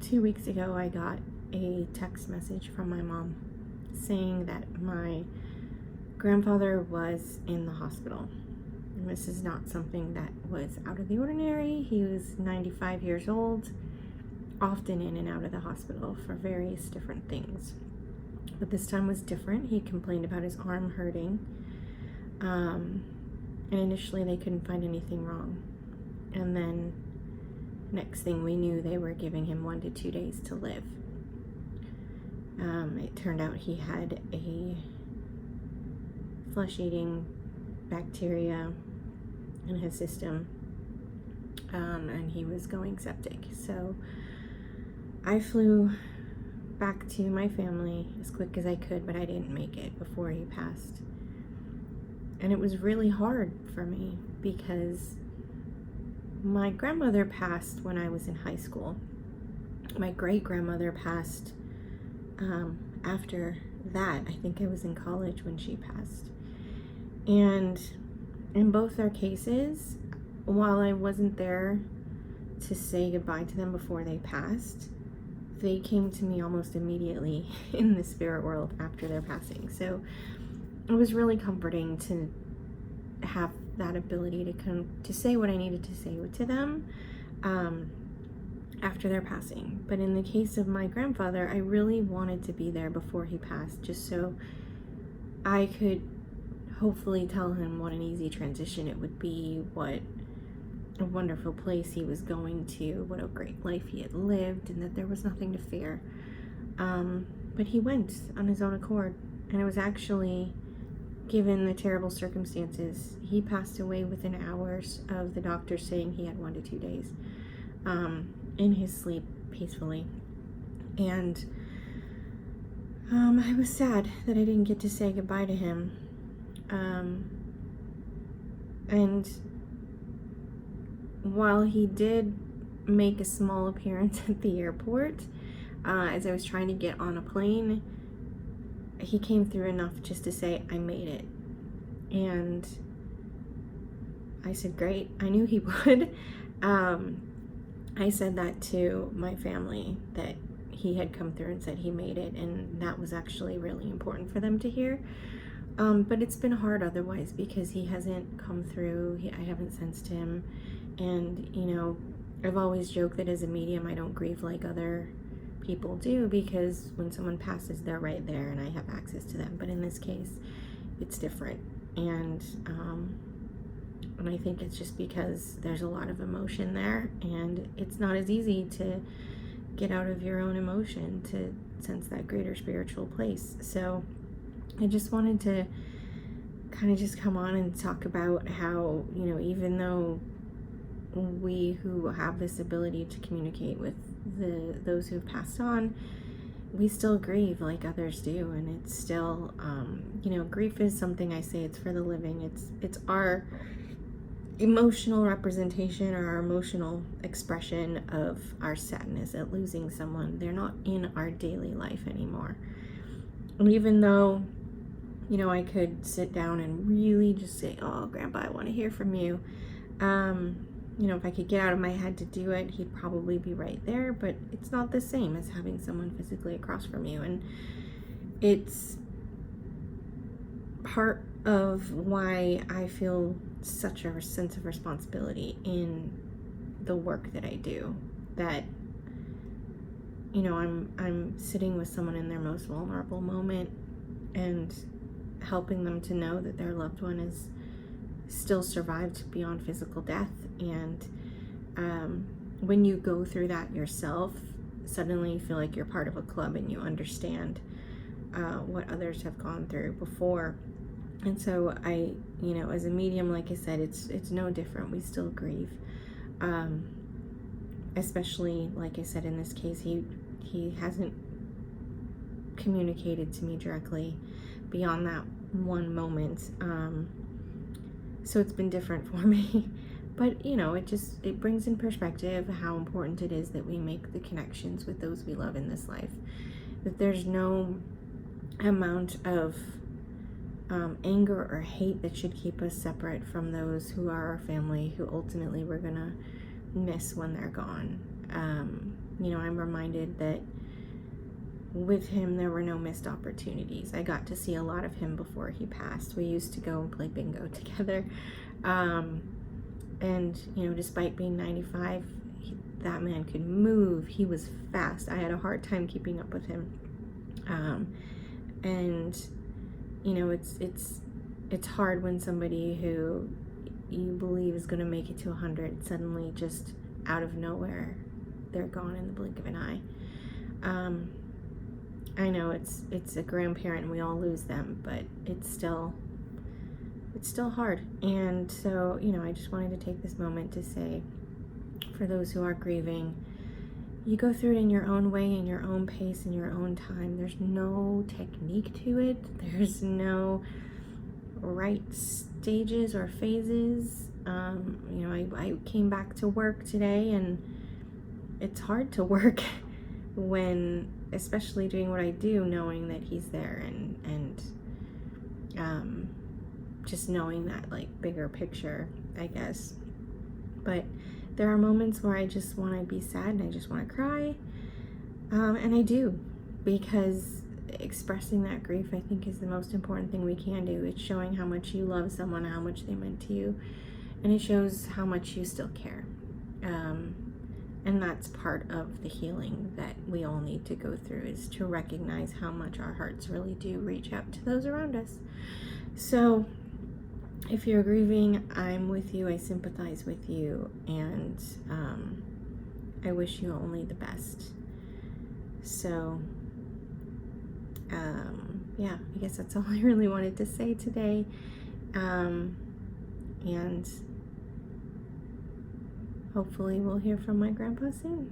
2 weeks ago, I got a text message from my mom saying that my grandfather was in the hospital. And this is not something that was out of the ordinary. He was 95 years old, often in and out of the hospital for various different things. But this time was different. He complained about his arm hurting. And initially they couldn't find anything wrong. And then next thing we knew, they were giving him 1 to 2 days to live. It turned out he had a flesh-eating bacteria in his system, and he was going septic. So I flew back to my family as quick as I could, but I didn't make it before he passed. And it was really hard for me because my grandmother passed when I was in high school. My great-grandmother passed after that. I think I was in college when she passed. And in both their cases, while I wasn't there to say goodbye to them before they passed, they came to me almost immediately in the spirit world after their passing. So it was really comforting to have that ability to say what I needed to say to them after their passing. But in the case of my grandfather, I really wanted to be there before he passed, just so I could hopefully tell him what an easy transition it would be, what a wonderful place he was going to, what a great life he had lived, and that there was nothing to fear. But he went on his own accord, and it was actually, given the terrible circumstances, he passed away within hours of the doctor saying he had 1 to 2 days in his sleep peacefully. And I was sad that I didn't get to say goodbye to him. And while he did make a small appearance at the airport, as I was trying to get on a plane, he came through enough just to say, I made it. And I said, great. I knew he would. I said that to my family, that he had come through and said he made it, and that was actually really important for them to hear. But it's been hard otherwise because he hasn't come through. I haven't sensed him. And, you know, I've always joked that as a medium, I don't grieve like other people do, because when someone passes, they're right there and I have access to them. But in this case, it's different. And I think it's just because there's a lot of emotion there, and it's not as easy to get out of your own emotion to sense that greater spiritual place. So I just wanted to kind of just come on and talk about how, you know, even though we who have this ability to communicate with those who've passed on, we still grieve like others do. And it's still, you know, grief is something, I say, it's for the living. It's our emotional representation, or our emotional expression of our sadness at losing someone. They're not in our daily life anymore. And even though, you know, I could sit down and really just say, oh, Grandpa, I want to hear from you. You know, if I could get out of my head to do it, he'd probably be right there, but it's not the same as having someone physically across from you. And it's part of why I feel such a sense of responsibility in the work that I do, that, you know, I'm sitting with someone in their most vulnerable moment and helping them to know that their loved one is still survived beyond physical death. And when you go through that yourself, suddenly you feel like you're part of a club and you understand what others have gone through before. And so I, you know, as a medium, like I said, it's no different. We still grieve, especially, like I said, in this case, he hasn't communicated to me directly beyond that one moment. So it's been different for me. But, you know, it brings in perspective how important it is that we make the connections with those we love in this life. That there's no amount of anger or hate that should keep us separate from those who are our family, who ultimately we're gonna miss when they're gone. I'm reminded that with him there were no missed opportunities. I got to see a lot of him before he passed. We used to go and play bingo together. And despite being 95, that man could move. He was fast. I had a hard time keeping up with him. And it's hard when somebody who you believe is going to make it to 100 suddenly, just out of nowhere, they're gone in the blink of an eye. I know it's a grandparent and we all lose them, but it's still hard. And so, I just wanted to take this moment to say, for those who are grieving, you go through it in your own way, in your own pace, in your own time. There's no technique to it. There's no right stages or phases. I came back to work today, and it's hard to work when, especially doing what I do, knowing that he's there and just knowing that bigger picture, I guess. But there are moments where I just want to be sad and I just want to cry, and I do, because expressing that grief, I think, is the most important thing we can do. It's showing how much you love someone, how much they meant to you, and it shows how much you still care. And that's part of the healing that we all need to go through, is to recognize how much our hearts really do reach out to those around us. So if you're grieving, I'm with you, I sympathize with you, and I wish you only the best. So yeah, I guess that's all I really wanted to say today. And hopefully we'll hear from my grandpa soon.